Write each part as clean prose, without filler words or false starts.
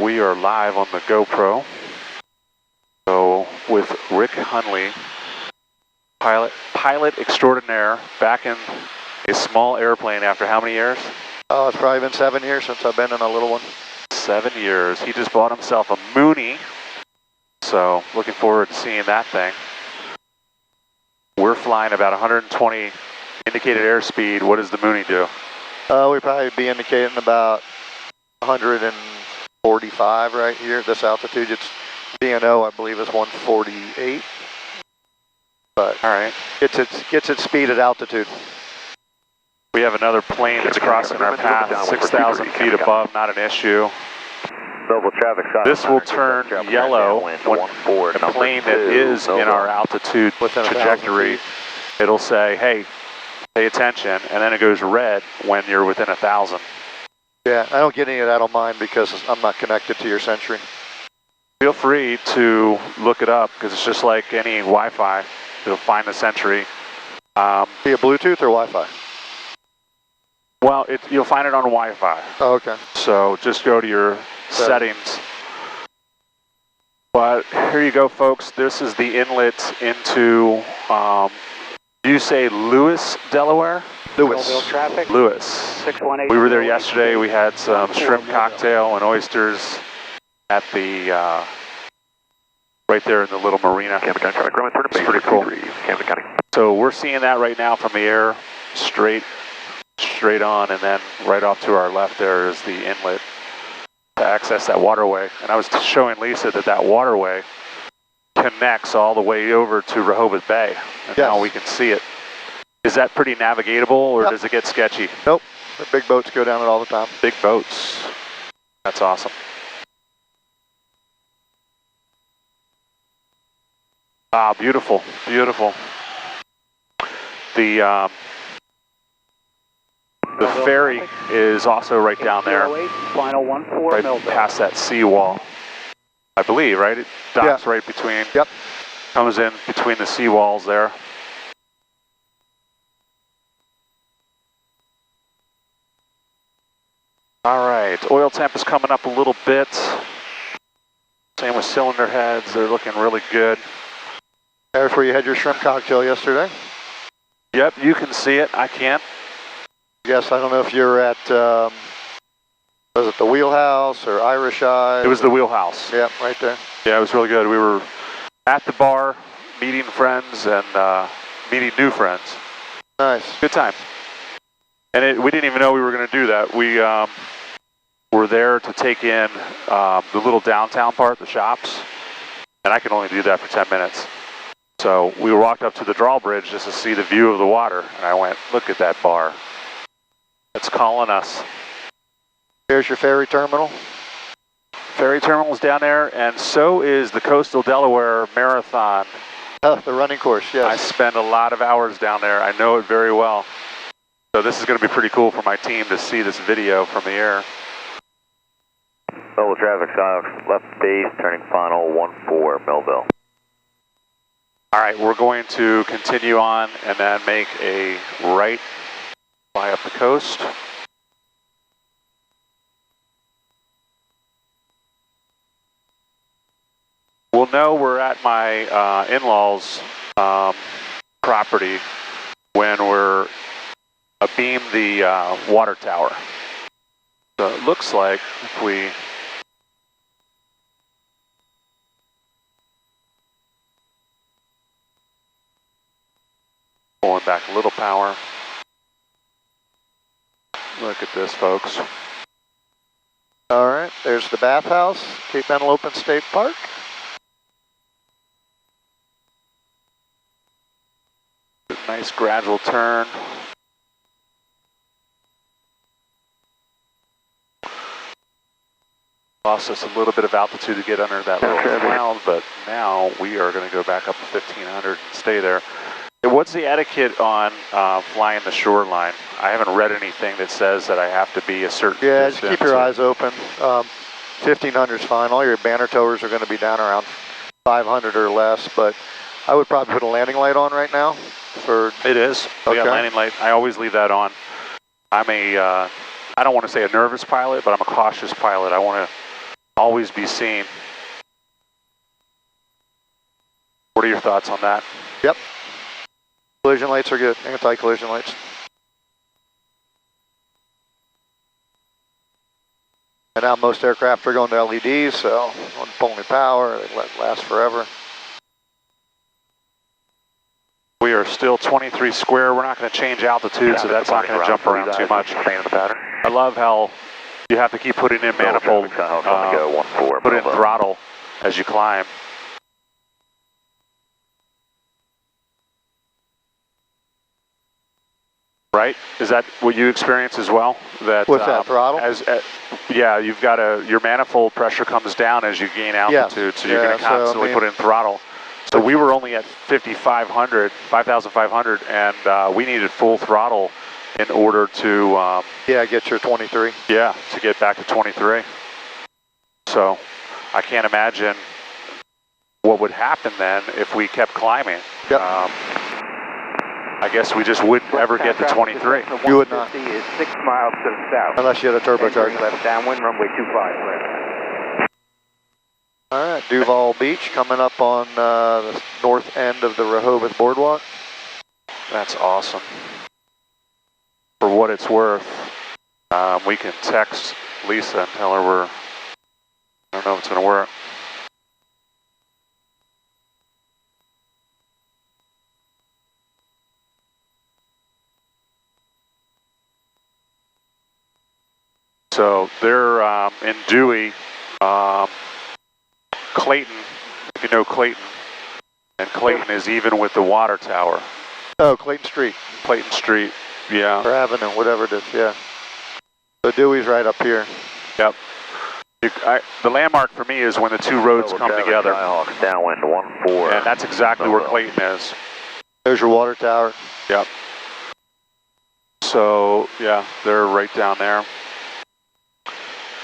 we are live on the GoPro. So with Rick Hunley, pilot extraordinaire, back in a small airplane after how many years? Oh, it's probably been 7 years since I've been in a little one. 7 years. He just bought himself a Mooney. So looking forward to seeing that thing. We're flying about 120 indicated airspeed. What does the Mooney do? We'd probably be indicating about 145 right here at this altitude. It's VNO, I believe, is 148. But all right, gets its speed at altitude. We have another plane that's crossing our path, 6,000 feet above, not an issue. This will turn yellow when the plane that is in our altitude trajectory, it'll say, hey, pay attention, and then it goes red when you're within 1,000. Yeah, I don't get any of that on mine because I'm not connected to your Century. Feel free to look it up because it's just like any Wi-Fi. You'll find the Century. Be it Bluetooth or Wi-Fi? Well, you'll find it on Wi-Fi. Oh, okay. So just go to your settings. But here you go, folks. This is the inlet into, do you say Lewis, Delaware? Lewis. Lewis. 618. We were there yesterday. We had some shrimp cocktail and oysters at the, right there in the little marina. It's pretty cool. So we're seeing that right now from the air, straight on, and then right off to our left there is the inlet to access that waterway. And I was showing Lisa that waterway connects all the way over to Rehoboth Bay, and now we can see it. Is that pretty navigatable, or does it get sketchy? Nope, the big boats go down it all the time. Big boats. That's awesome. Ah, beautiful, beautiful. The ferry is also right down there, right past that seawall, I believe, right? It docks right between, comes in between the seawalls there. All right, oil temp is coming up a little bit. Same with cylinder heads, they're looking really good. There's where you had your shrimp cocktail yesterday. Yep, you can see it, I can't. Yes, I don't know if you're at, was it the Wheelhouse or Irish Eye? It was the Wheelhouse. Yeah, right there. Yeah, it was really good. We were at the bar, meeting friends and meeting new friends. Nice. Good time. And we didn't even know we were going to do that. We were there to take in the little downtown part, the shops, and I can only do that for 10 minutes. So we walked up to the drawbridge just to see the view of the water, and I went, look at that bar. It's calling us. Here's your ferry terminal. Ferry terminal's down there, and so is the Coastal Delaware Marathon. Oh, the running course, yes. I spend a lot of hours down there. I know it very well. So this is going to be pretty cool for my team to see this video from the air. Mobile traffic, Silence, left base, turning final 14 Millville. All right, we're going to continue on and then make a right fly up the coast. We'll know we're at my in-laws' property when we're abeam the water tower. So it looks like if we pulling back a little power. Look at this, folks. All right, there's the bathhouse, Cape Antelope State Park. Nice gradual turn. Lost us a little bit of altitude to get under that little cloud, but now we are going to go back up to 1,500 and stay there. And what's the etiquette on flying the shoreline? I haven't read anything that says that I have to be a certain distance. Just keep your eyes open. 1,500 is fine. All your banner towers are going to be down around 500 or less, but I would probably put a landing light on right now. It is. We got landing light. I always leave that on. I'm a, I don't want to say a nervous pilot, but I'm a cautious pilot. I want to always be seen. What are your thoughts on that? Yep. Collision lights are good, anti-collision lights. And now most aircraft are going to LEDs, so only power, they last forever. We are still 23 square. We're not going to change altitude, so that's not going to jump around too much. I love how you have to keep putting in manifold, put in throttle as you climb. Right? Is that what you experience as well? That what's that, throttle? Yeah, you've got your manifold pressure comes down as you gain altitude, yes. so you're going to constantly put in throttle. So we were only at 5,500, and we needed full throttle in order to... get your 23. Yeah, to get back to 23. So I can't imagine what would happen then if we kept climbing. Yep. I guess we just wouldn't ever get to 23. You would not. Is 6 miles to the south. Unless you had a turbocharger. Left downwind, runway 25 clear. All right, Duval Beach coming up on the north end of the Rehoboth Boardwalk. That's awesome. For what it's worth, we can text Lisa and tell her I don't know if it's going to work. So they're in Dewey, Clayton, if you know Clayton, and Clayton is even with the water tower. Oh, Clayton Street. Clayton Street, yeah. Or Avenue, whatever it is, yeah. So Dewey's right up here. Yep. The landmark for me is when the two roads come together. Downwind 14. And that's exactly where Clayton is. There's your water tower. Yep. So, yeah, they're right down there.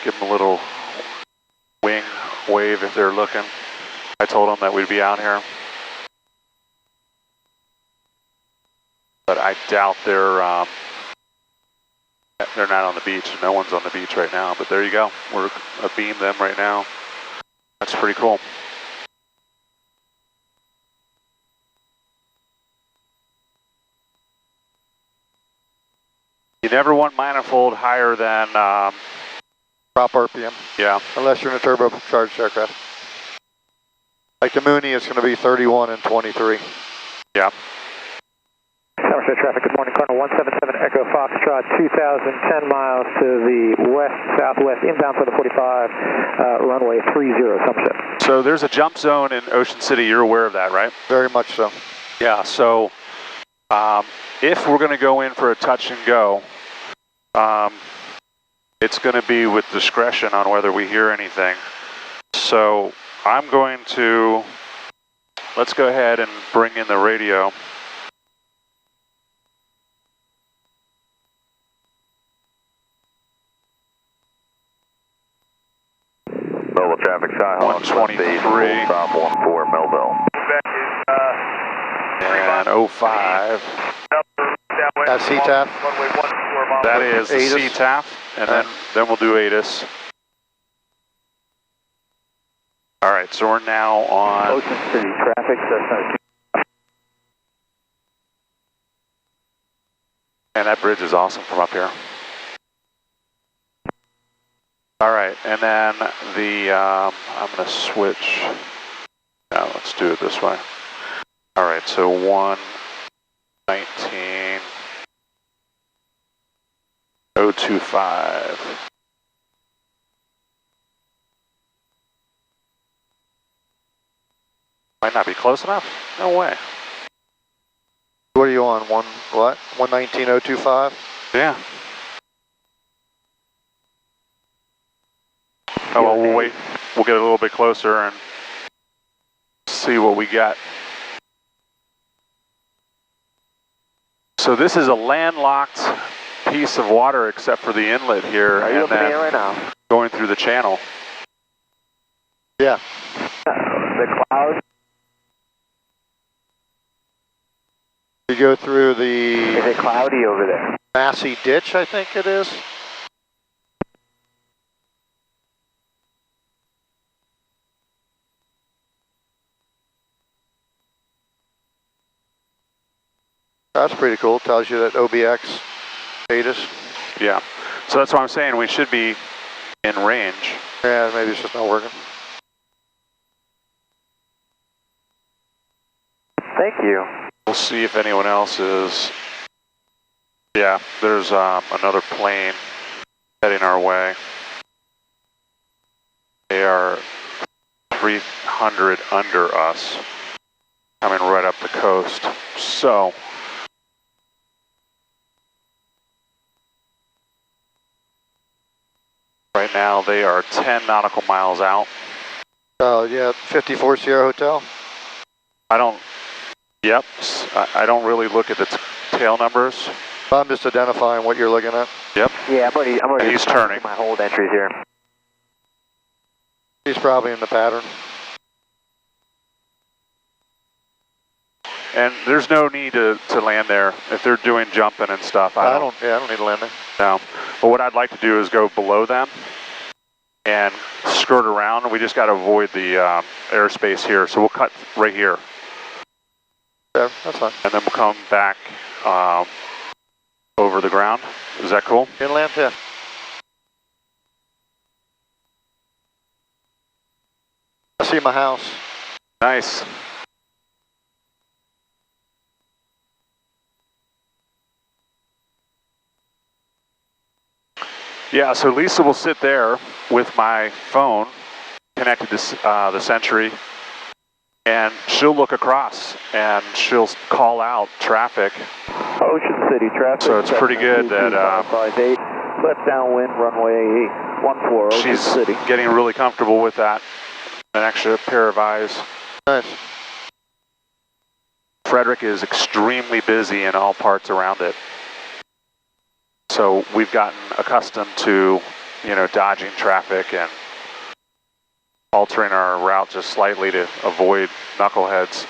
Give them a little wing wave if they're looking. I told them that we'd be out here. But I doubt they're not on the beach. No one's on the beach right now, but there you go. We're abeam them right now. That's pretty cool. You never want manifold higher than prop RPM. Yeah. Unless you're in a turbocharged aircraft. Like the Mooney is going to be 31 and 23. Yeah. Somerset traffic, good morning. Cardinal 177 Echo Foxtrot, 2,010 miles to the west-southwest, inbound for the 45, runway 30, Somerset. So there's a jump zone in Ocean City. You're aware of that, right? Very much so. Yeah, so if we're going to go in for a touch and go, it's going to be with discretion on whether we hear anything. So I'm going to, let's go ahead and bring in the radio. Melville traffic, Skyhawk, 123. Stop 14 Melville. And 05. That's CTAF. That is the ATIS. CTAF, and then we'll do ATIS. All right, so we're now on Ocean City traffic, and that bridge is awesome from up here. All right, and then I'm going to switch. Now let's do it this way. All right, so 119. 025. Might not be close enough? No way. What are you on? 119.025? Yeah. Oh, well, we'll wait. We'll get a little bit closer and see what we got. So this is a landlocked piece of water except for the inlet here. Are you up in the air right now? Going through the channel. Yeah. The clouds? You go through the... Is it cloudy over there? Massey Ditch, I think it is. That's pretty cool. Tells you that OBX ate us. Yeah. So that's why I'm saying we should be in range. Yeah, maybe it's just not working. Thank you. We'll see if anyone else is. Yeah, there's another plane heading our way. They are 300 under us, coming right up the coast. So, right now they are 10 nautical miles out. Oh, yeah, 54 Sierra Hotel. I don't really look at the tail numbers. I'm just identifying what you're looking at. Yep. Yeah, I'm already He's turning. my hold entries here. He's probably in the pattern. And there's no need to land there if they're doing jumping and stuff. I don't need to land there. No. But what I'd like to do is go below them and skirt around. We just got to avoid the airspace here. So we'll cut right here. Yeah, that's fine. And then we'll come back over the ground. Is that cool? Inland, yeah. I see my house. Nice. Yeah, so Lisa will sit there with my phone connected to the Century, and she'll look across and she'll call out traffic. Ocean City traffic. So it's pretty good that 558, left downwind, runway 14, Ocean she's City. getting really comfortable with that. An extra pair of eyes. Nice. Frederick is extremely busy in all parts around it. So we've gotten accustomed to, dodging traffic and altering our route just slightly to avoid knuckleheads.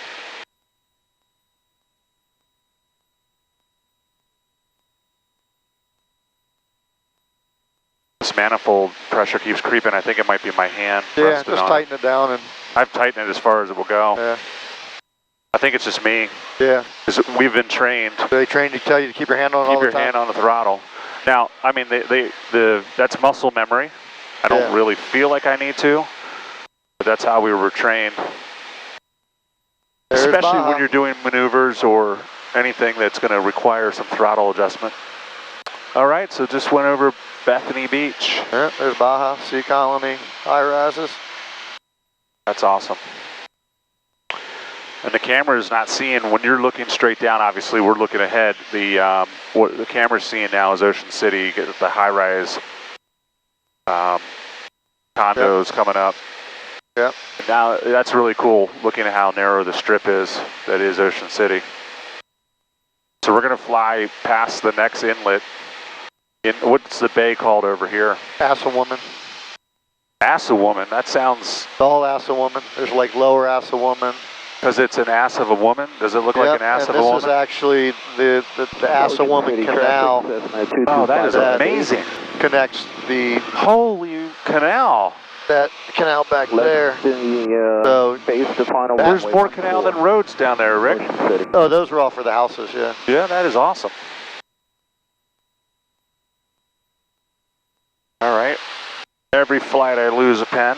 This manifold pressure keeps creeping. I think it might be my hand. Yeah, just tighten it down. And I've tightened it as far as it will go. Yeah. I think it's just me. Yeah. Because we've been trained. They trained to tell you to keep your hand on all the time? Keep your hand on the throttle. Now, I mean, that's muscle memory. I don't really feel like I need to, but that's how we were trained. There's Especially Baja. when you're doing maneuvers or anything that's going to require some throttle adjustment. All right, so just went over Bethany Beach. Yeah, there's Baja, Sea Colony, high rises. That's awesome. And the camera is not seeing, when you're looking straight down, obviously we're looking ahead. What the camera's seeing now is Ocean City, the high-rise condos coming up. Yep. Now, that's really cool, looking at how narrow the strip is that is Ocean City. So we're going to fly past the next inlet. What's the bay called over here? Assawoman. Assawoman, that sounds... It's all Assawoman. There's like lower Assawoman. Because it's an ass of a woman? Does it look like an ass of a woman? This is actually the Assawoman Canal. Oh, that is amazing. Connects the... Holy canal. That canal back there. So based upon there's more canal than roads down there, Rick. Oh, those are all for the houses, yeah. Yeah, that is awesome. All right. Every flight I lose a pen.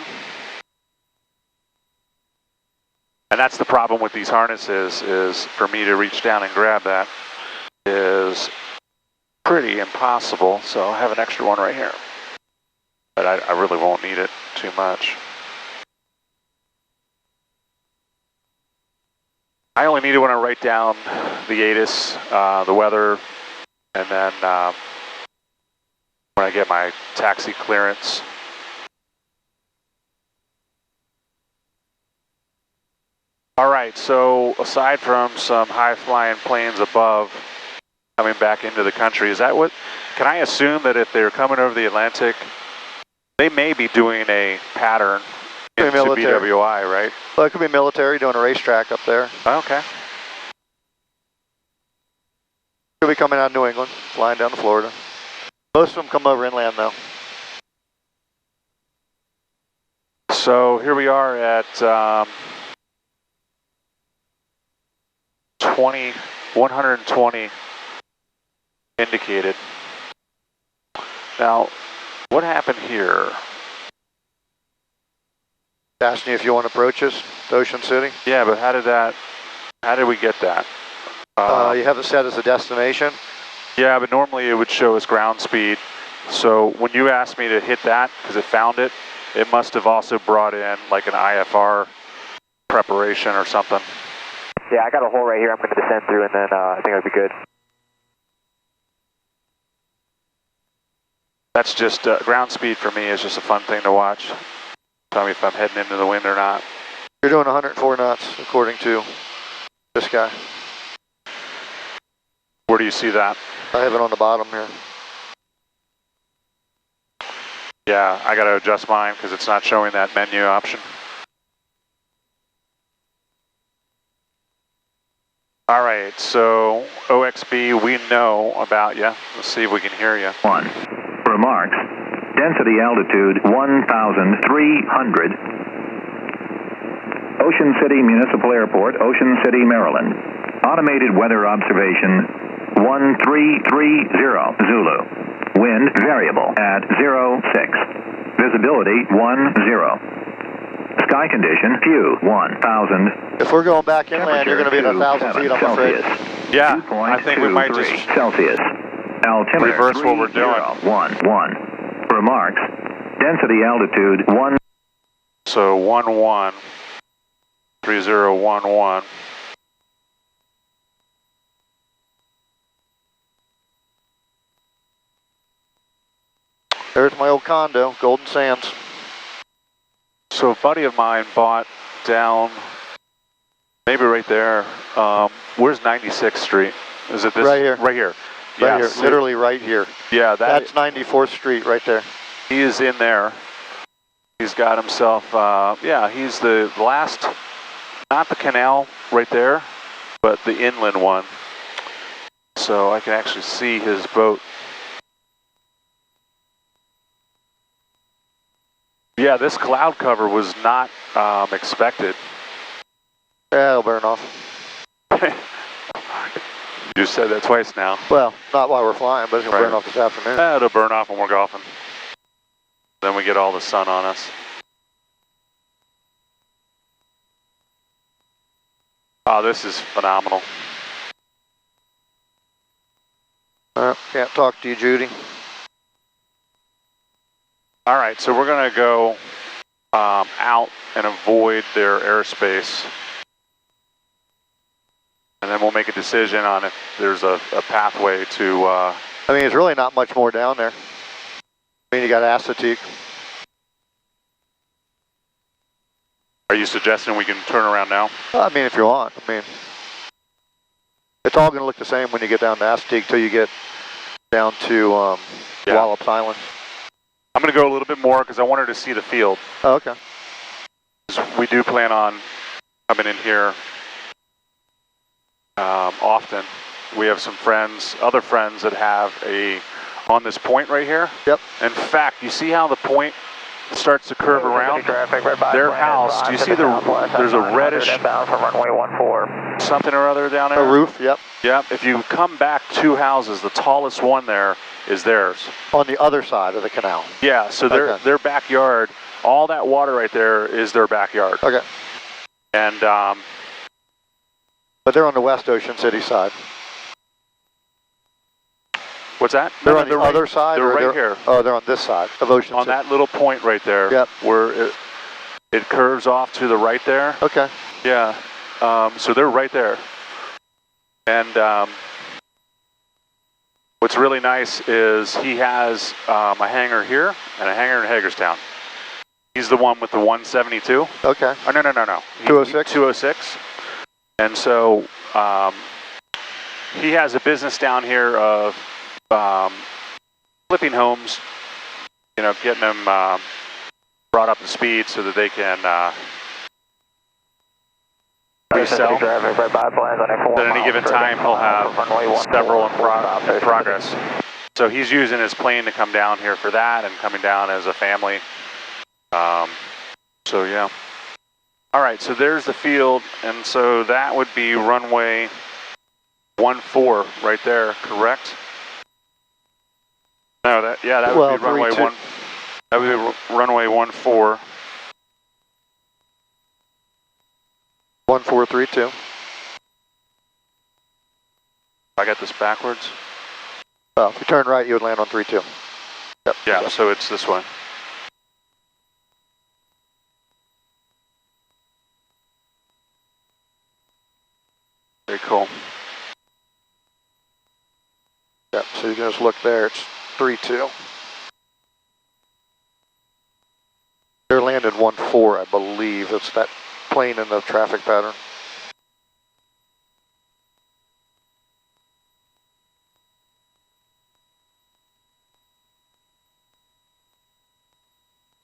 And that's the problem with these harnesses, is for me to reach down and grab that is pretty impossible. So I have an extra one right here. But I really won't need it too much. I only need it when I write down the ATIS, the weather, and then when I get my taxi clearance. All right, so aside from some high-flying planes above coming back into the country, is that what, can I assume that if they're coming over the Atlantic, they may be doing a pattern into BWI, right? Well, it could be military doing a racetrack up there. Okay. Could be coming out of New England, flying down to Florida. Most of them come over inland, though. So here we are at 120 indicated. Now, what happened here? Asking you if you want to approach us to Ocean City. Yeah, but how did we get that? You have it set as a destination. Yeah, but normally it would show us ground speed. So when you asked me to hit that, because it found it, it must have also brought in like an IFR preparation or something. Yeah, I got a hole right here I'm going to descend through, and then I think it'll be good. That's just, ground speed for me is just a fun thing to watch. Tell me if I'm heading into the wind or not. You're doing 104 knots, according to this guy. Where do you see that? I have it on the bottom here. Yeah, I got to adjust mine because it's not showing that menu option. All right, so OXB, we know about you. Let's see if we can hear you. 1. Remarks. Density altitude 1,300. Ocean City Municipal Airport, Ocean City, Maryland. Automated weather observation 1330 Zulu. Wind variable at 06. Visibility 10. Sky condition few 1,000. If we're going back inland, you're going to be at 1,000 feet, I'm afraid. Yeah, I think we might just Celsius. Altimeter reverse what we're doing. 11. Remarks. Density altitude 1. So 11 3011. There's my old condo, Golden Sands. So a buddy of mine bought down, maybe right there. Where's 96th Street? Is it this? Right here. Right here. Right Yeah, here, literally right here. Yeah, that's 94th Street right there. He is in there. He's got himself, yeah, he's the last, not the canal right there, but the inland one. So I can actually see his boat. Yeah, this cloud cover was not expected. Yeah, it'll burn off. You just said that twice now. Well, not while we're flying, but it's going to burn off this afternoon. It'll burn off when we're golfing. Then we get all the sun on us. Oh, this is phenomenal. Can't talk to you, Judy. All right, so we're going to go out and avoid their airspace. And then we'll make a decision on if there's a pathway to... I mean, it's really not much more down there. I mean, you got Assateague. Are you suggesting we can turn around now? I mean, if you want. I mean, it's all going to look the same when you get down to Assateague till you get down to Wallops Island. I'm going to go a little bit more because I wanted to see the field. Oh, okay. We do plan on coming in here often. We have some friends, other friends that have on this point right here. Yep. In fact, you see how the point starts to curve around? Their house, do you see there's a reddish something or other down there? A roof, yep. Yep. If you come back 2 houses, the tallest one there is theirs. On the other side of the canal. Yeah, so their backyard, all that water right there is their backyard. Okay. And but they're on the West Ocean City side. What's that? They're on the other side? They're right here. Oh, they're on this side of Ocean City. On that little point right there. Yep. Where it curves off to the right there. Okay. Yeah. So they're right there. And what's really nice is he has a hangar here and a hangar in Hagerstown. He's the one with the 172. Okay. Oh, no. 206? 206. And so he has a business down here of flipping homes, you know, getting them brought up to speed so that they can resell. At any given time, he'll have several in progress. So he's using his plane to come down here for that and coming down as a family. So yeah. All right, so there's the field, and so that would be runway 14 right there, correct? No, that would well, be runway 32. 1. That would be runway 14. 1432. I got this backwards. Well, if you turn right, you would land on 32. Yep. Yeah, so it's this one. Very cool. Yep, so you can just look there, it's 32. They're landed 14, I believe. It's that plane in the traffic pattern.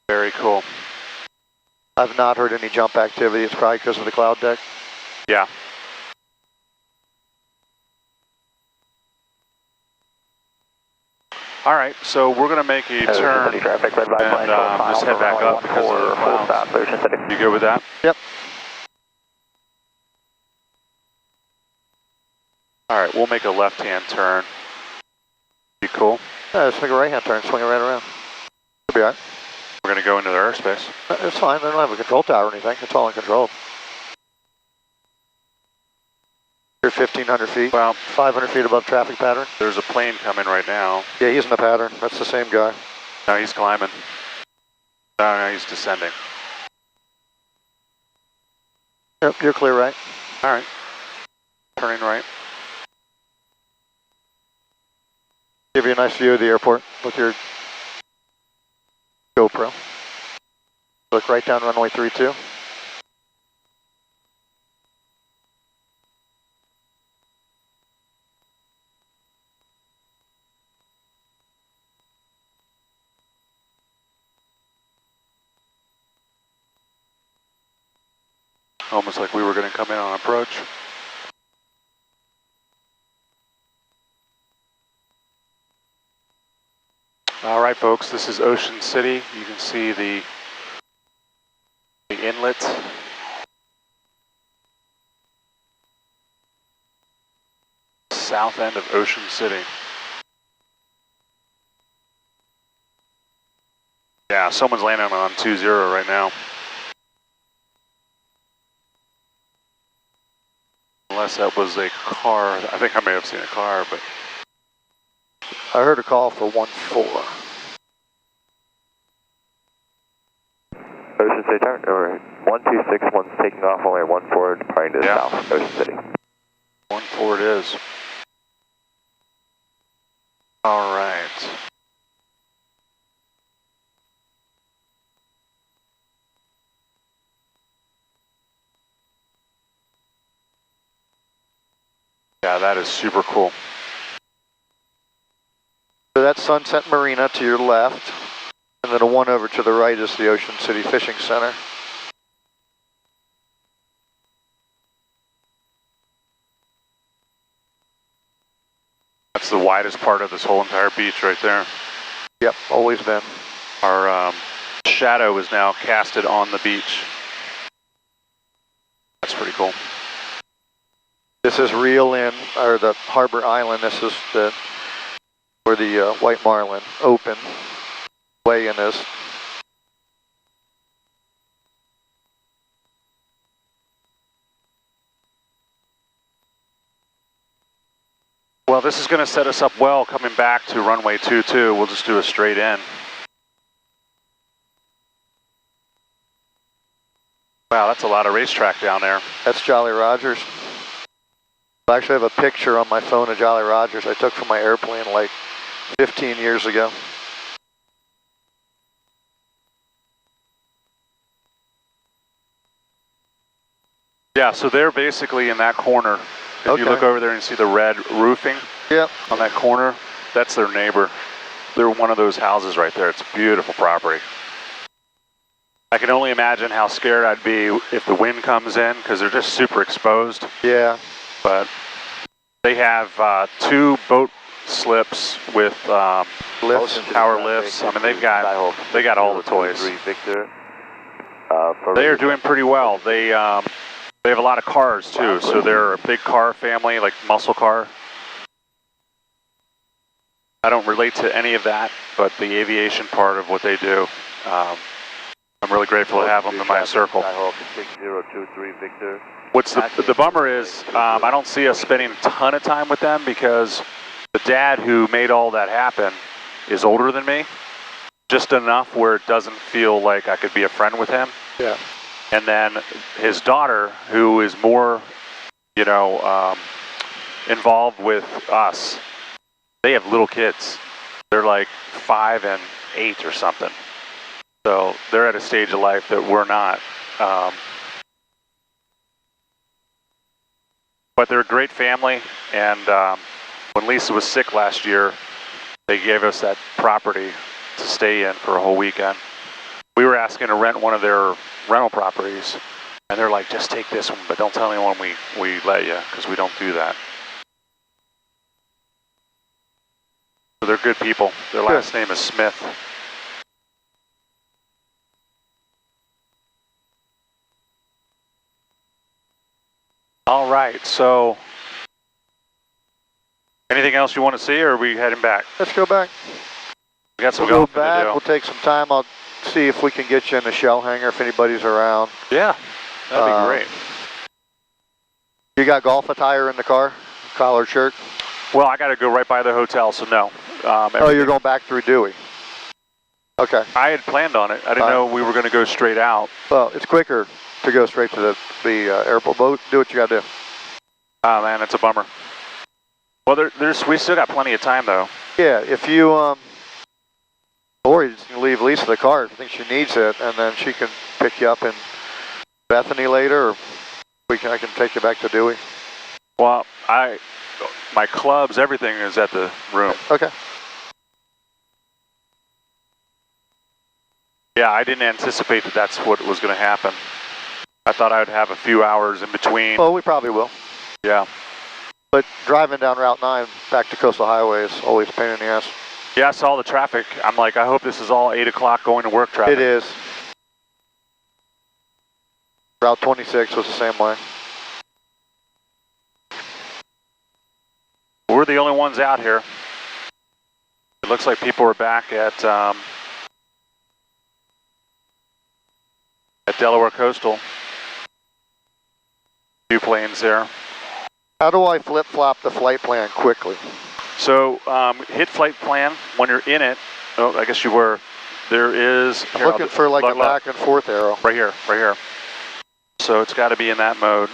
Very cool. I've not heard any jump activity. It's probably because of the cloud deck. Yeah. All right, so we're going to make a turn and just head back up because of the clouds. You good with that? Yep. All right, we'll make a left-hand turn. Be cool. Yeah, just make a right-hand turn, swing it right around. It'll be all right. We're going to go into their airspace. It's fine. They don't have a control tower or anything. It's all uncontrolled. You're 1,500 feet. Well, 500 feet above traffic pattern. there's a plane coming right now. Yeah, he's in the pattern. That's the same guy. No, he's climbing. No, he's descending. Yep, you're clear right. All right. Turning right. Give you a nice view of the airport with your GoPro. Look right down runway 32. Almost like we were going to come in on approach. All right, folks, this is Ocean City. You can see the inlet. South end of Ocean City. Yeah, someone's landing on 20 right now. Unless that was a car. I think I may have seen a car, but... I heard a call for 14. Ocean City turn, or 1261's taking off, only 14 departing to the south, Ocean City. 14 it is. All right. Yeah, that is super cool. So that's Sunset Marina to your left, and then a one over to the right is the Ocean City Fishing Center. That's the widest part of this whole entire beach right there. Yep, always been. Our shadow is now casted on the beach. That's pretty cool. This is Reel In, or the Harbor Island. This is where the White Marlin open weigh-in is. Well, this is going to set us up well coming back to runway 22. We'll just do a straight in. Wow, that's a lot of racetrack down there. That's Jolly Rogers. I actually have a picture on my phone of Jolly Rogers I took from my airplane like 15 years ago. Yeah, so they're basically in that corner. If you look over there and see the red roofing on that corner, that's their neighbor. They're one of those houses right there. It's a beautiful property. I can only imagine how scared I'd be if the wind comes in because they're just super exposed. Yeah. But they have 2 boat slips with power lifts. I mean, they got all the toys. Victor. They are doing pretty well. They They have a lot of cars too, so they're a big car family, like muscle car. I don't relate to any of that, but the aviation part of what they do, I'm really grateful to have them in my circle. What's the bummer is, I don't see us spending a ton of time with them because the dad who made all that happen is older than me, just enough where it doesn't feel like I could be a friend with him. Yeah. And then his daughter, who is more, you know, involved with us, they have little kids. They're like 5 and 8 or something. So they're at a stage of life that we're not. But they're a great family, and when Lisa was sick last year, they gave us that property to stay in for a whole weekend. We were asking to rent one of their rental properties, and they're like, just take this one, but don't tell anyone we let you, because we don't do that. So they're good people. Their last name is Smith. All right, so anything else you want to see, or are we heading back? Let's go back. We got some We'll go golfing to back. do. We'll take some time. I'll see if we can get you in the shell hangar if anybody's around. Yeah, that'd be great. You got golf attire in the car? Collar, shirt? Well, I got to go right by the hotel, so no. Oh, you're going back through Dewey. Okay. I had planned on it. I didn't know we were going to go straight out. Well, it's quicker to go straight to the airport boat. Do what you got to do. Oh, man, it's a bummer. Well, we still got plenty of time, though. Yeah, if you, or you just leave Lisa the car. I think she needs it, and then she can pick you up in Bethany later, or I can take you back to Dewey. Well, my clubs, everything is at the room. Okay. Yeah, I didn't anticipate that that's what was going to happen. I thought I would have a few hours in between. Well, we probably will. Yeah. But driving down Route 9 back to Coastal Highway is always a pain in the ass. Yeah, I saw the traffic. I'm like, I hope this is all 8 o'clock going to work traffic. It is. Route 26 was the same way. We're the only ones out here. It looks like people are back at Delaware Coastal. 2 planes there. How do I flip-flop the flight plan quickly? So hit flight plan when you're in it. Oh, I guess you were. There is. I'm looking for like a back and forth arrow. Right here, right here. So it's got to be in that mode.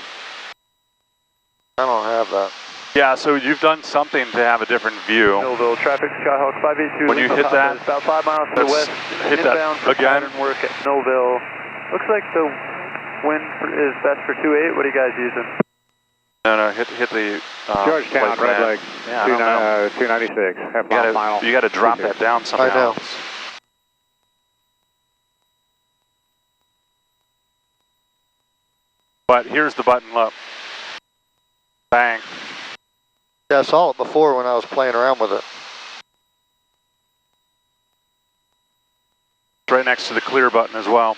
I don't have that. Yeah, so you've done something to have a different view. Millville traffic, Skyhawk 582. When you hit that, about 5 miles to the west. Hit that again. Work at Millville. Looks like the wind is best for 2.8. What are you guys using? No, hit the Georgetown, Red Lake, yeah, 296, half mile. You got to drop that down somehow. I know. But here's the button, look. Bang. Yeah, I saw it before when I was playing around with it. It's right next to the clear button as well.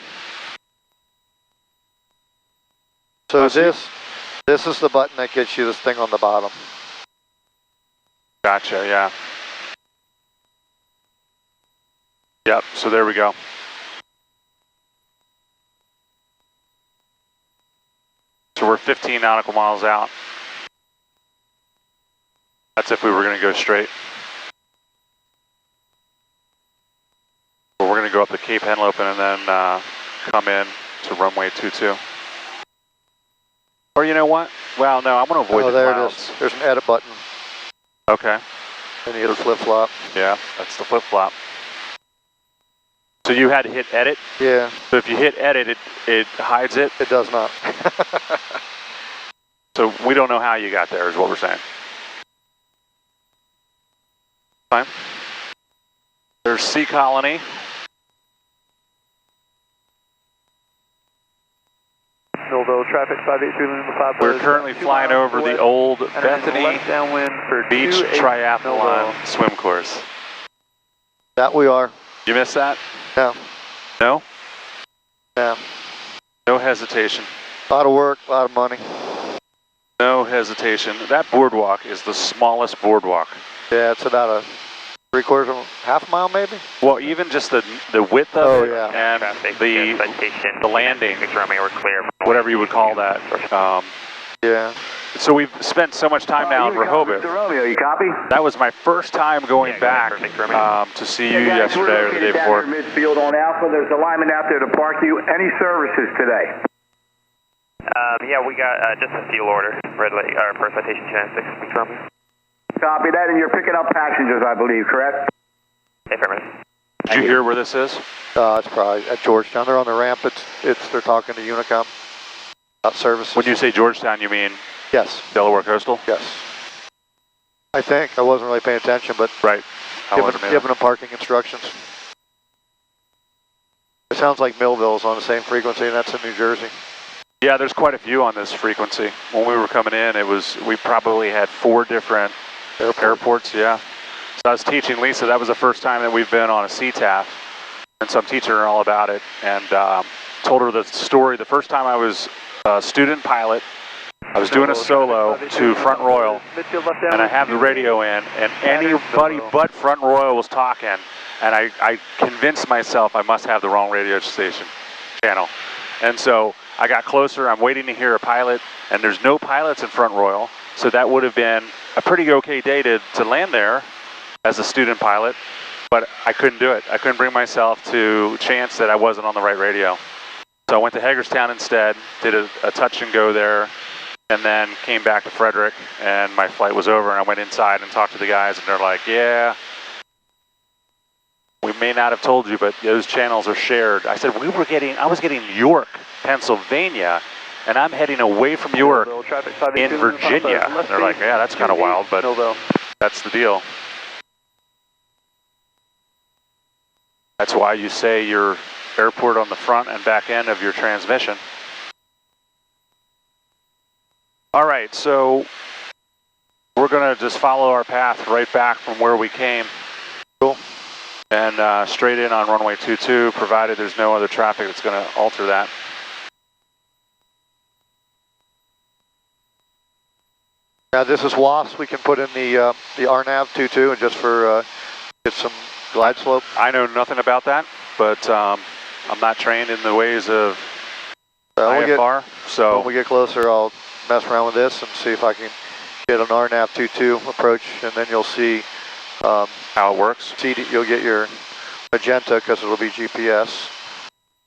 So this is the button that gets you this thing on the bottom. Gotcha, yeah. Yep, so there we go. So we're 15 nautical miles out. That's if we were going to go straight. But we're going to go up to Cape Henlopen and then come in to runway 22. Or you know what? Well, no, I'm going to avoid the there clouds. it is. There's an edit button. Okay. And you hit a flip-flop. Yeah, that's the flip-flop. So you had to hit edit? Yeah. So if you hit edit, it hides it? It does not. So we don't know how you got there is what we're saying. Fine. There's Sea Colony. Millville traffic 582 Lima 5. We're currently flying over the old Bethany downwind for Beach Triathlon swim course. That we are. You missed that? No. No? No. No hesitation. A lot of work, a lot of money. No hesitation. That boardwalk is the smallest boardwalk. Yeah, it's about a half mile maybe? Well, even just the width of it and the landing, whatever you would call that. Yeah. So we've spent so much time now in Rehoboth. Romeo, you copy? That was my first time going back to see you yesterday or the day before. Midfield on Alpha. There's a lineman out there to park you. Any services today? Yeah, we got just a fuel order. Red Lake, first citation 296, Romeo. Copy that, and you're picking up passengers, I believe, correct? Affirmative. Did you hear where this is? It's probably at Georgetown. They're on the ramp. They're talking to Unicom about services. When you say Georgetown, you mean? Yes. Delaware Coastal? Yes. I think. I wasn't really paying attention, but right. Giving them parking instructions. It sounds like Millville's on the same frequency, and that's in New Jersey. Yeah, there's quite a few on this frequency. When we were coming in, we probably had 4 different airports, yeah. So I was teaching Lisa, that was the first time that we've been on a CTAF, and so I'm teaching her all about it, and told her the story. The first time I was a student pilot, I was doing a solo to Front Royal, and I have the radio in, and anybody but Front Royal was talking, and I convinced myself I must have the wrong radio station channel. And so I got closer, I'm waiting to hear a pilot, and there's no pilots in Front Royal, so that would have been a pretty okay day to land there as a student pilot, but I couldn't do it. I couldn't bring myself to chance that I wasn't on the right radio. So I went to Hagerstown instead, did a touch and go there, and then came back to Frederick, and my flight was over, and I went inside and talked to the guys, and they're like, yeah, we may not have told you, but those channels are shared. I said, I was getting York, Pennsylvania, and I'm heading away from York in Virginia. And they're like, yeah, that's kind of wild, but that's the deal. That's why you say your airport on the front and back end of your transmission. All right, so we're going to just follow our path right back from where we came. Cool. And straight in on runway 22, provided there's no other traffic that's going to alter that. Yeah, this is WASP. We can put in the RNAV 22 and just for get some glide slope. I know nothing about that, but I'm not trained in the ways of IFR. So when we get closer, I'll mess around with this and see if I can get an RNAV 22 approach, and then you'll see how it works. You'll get your magenta because it'll be GPS,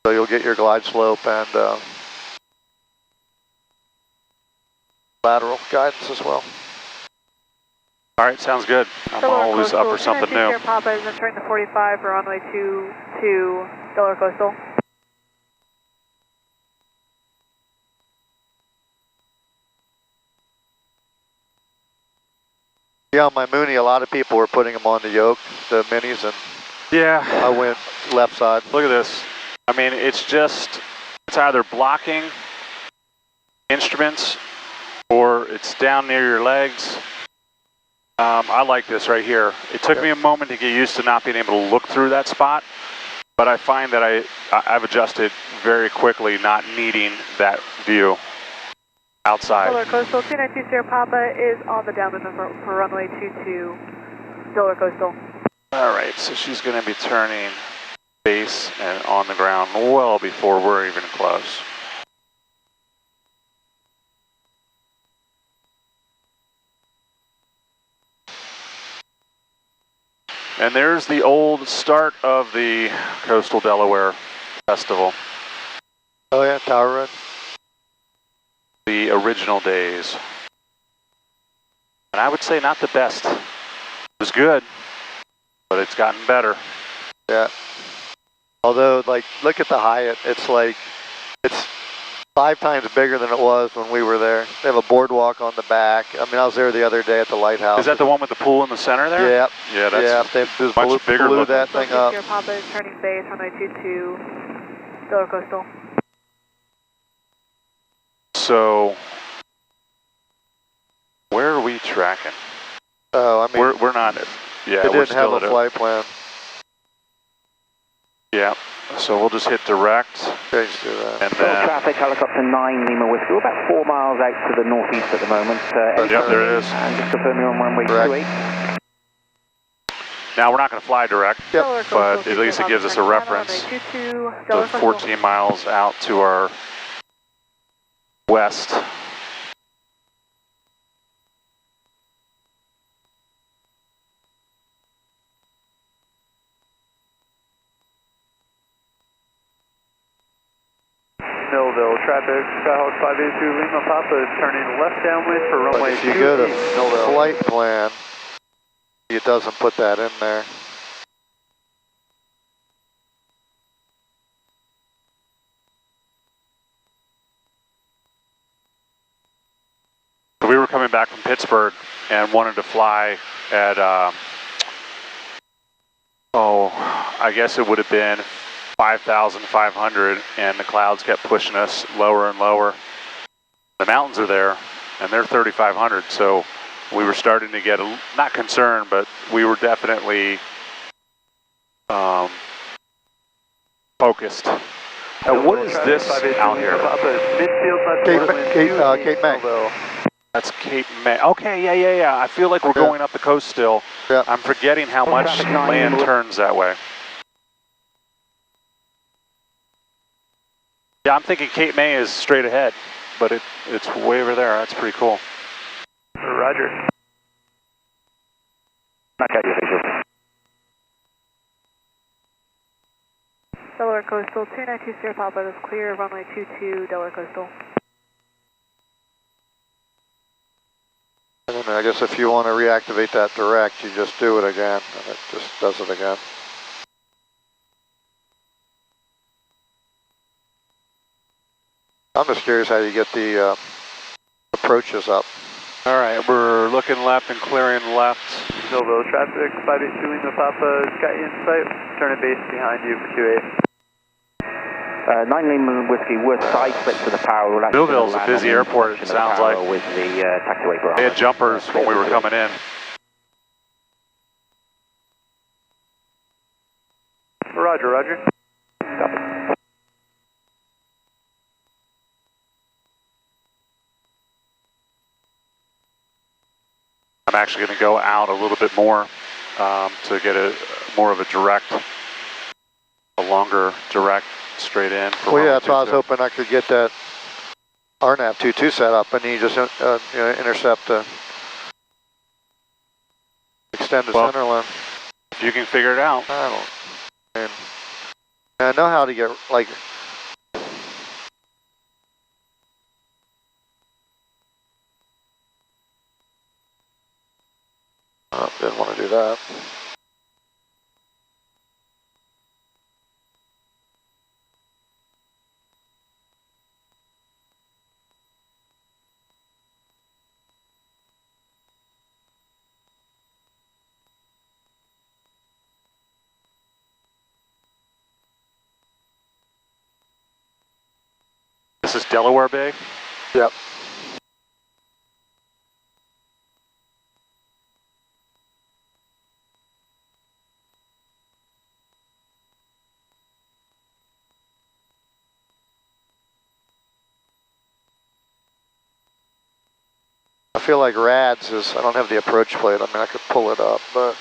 so you'll get your glide slope and lateral guidance as well. All right, sounds good. I'm always up for something new. Papa is entering the 45 for runway 22 Delaware Coastal. Yeah, on my Mooney, a lot of people were putting them on the yoke, the minis, and yeah, I went left side. Look at this. I mean, it's either blocking instruments or it's down near your legs. I like this right here. It took me a moment to get used to not being able to look through that spot, but I find that I've adjusted very quickly, not needing that view outside. Delaware Coastal 2920 Papa is on the downwind for runway 22 Delaware Coastal. All right, so she's going to be turning base and on the ground well before we're even close. And there's the old start of the Coastal Delaware Festival. Oh yeah, Tower Run. The original days. And I would say not the best. It was good, but it's gotten better. Yeah. Although, like, look at the Hyatt. It's 5 times bigger than it was when we were there. They have a boardwalk on the back. I mean, I was there the other day at the lighthouse. Is that the one with the pool in the center there? Yeah. Yeah, that's they just much bigger blew looking. that thing up. Papa is turning base, runway 22 Delaware Coastal. So, where are we tracking? Oh, I mean, we're not. Yeah, it we're didn't have still a flight plan. Yeah, so we'll just hit direct. Change to that. And then, traffic, helicopter 9 Lima Whiskey. We're about 4 miles out to the northeast at the moment. yep, there it is. And just confirming on runway 28. Now we're not going to fly direct, Yep. but at least it gives us a reference. So 14 miles out to our west. Millville, traffic, Skyhawk 582 Lima Papa is turning left downwind for runway 28. If you go to flight plan, it doesn't put that in there. We were coming back from Pittsburgh and wanted to fly at, I guess it would have been 5,500, and the clouds kept pushing us lower and lower. The mountains are there, and they're 3,500, so we were starting to get, not concerned, but we were definitely focused. What is this out here? Cape May. That's Cape May. Okay, yeah. I feel like we're going up the coast still. Yeah. I'm forgetting how much land turns that way. Yeah, I'm thinking Cape May is straight ahead, but it's way over there. That's pretty cool. Roger. Delaware Coastal, 292 Sierra Papa, that's clear, runway 22, Delaware Coastal. And then I guess if you want to reactivate that direct, you just do it again, and it just does it again. I'm just curious how you get the approaches up. All right, we're looking left and clearing left. Millville, traffic, 582 Lima Papa, got you in sight. Turning base behind you for 28. 9 Lima Whiskey, we're side split to the power. We'll Millville's a busy airport, it sounds like. With the taxiway barometer. They had jumpers when we were coming in. Roger. Copy. I'm actually going to go out a little bit more to get more of a direct, a longer direct straight in. Well, yeah, that's why I was hoping I could get that RNAV 22 set up, and then you just intercept the extended center line. If you can figure it out. I know how to get, like, didn't want to do that. This is Delaware Bay? Yep. I feel like RADS is, I don't have the approach plate. I mean, I could pull it up, but.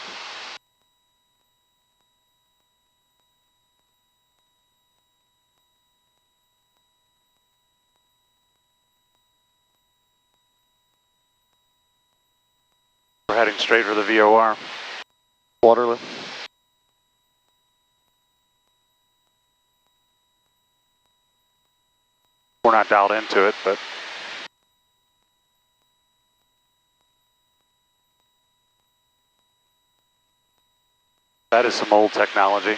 We're heading straight for the VOR. Waterloo. We're not dialed into it, but. That is some old technology.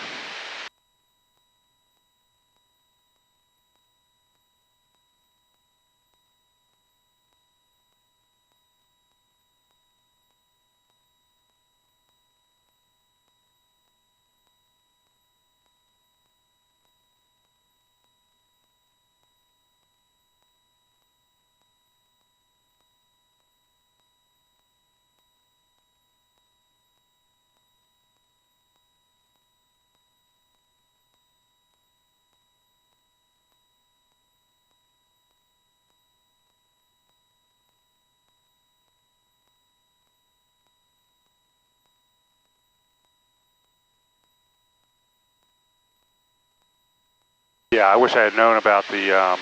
Yeah, I wish I had known about the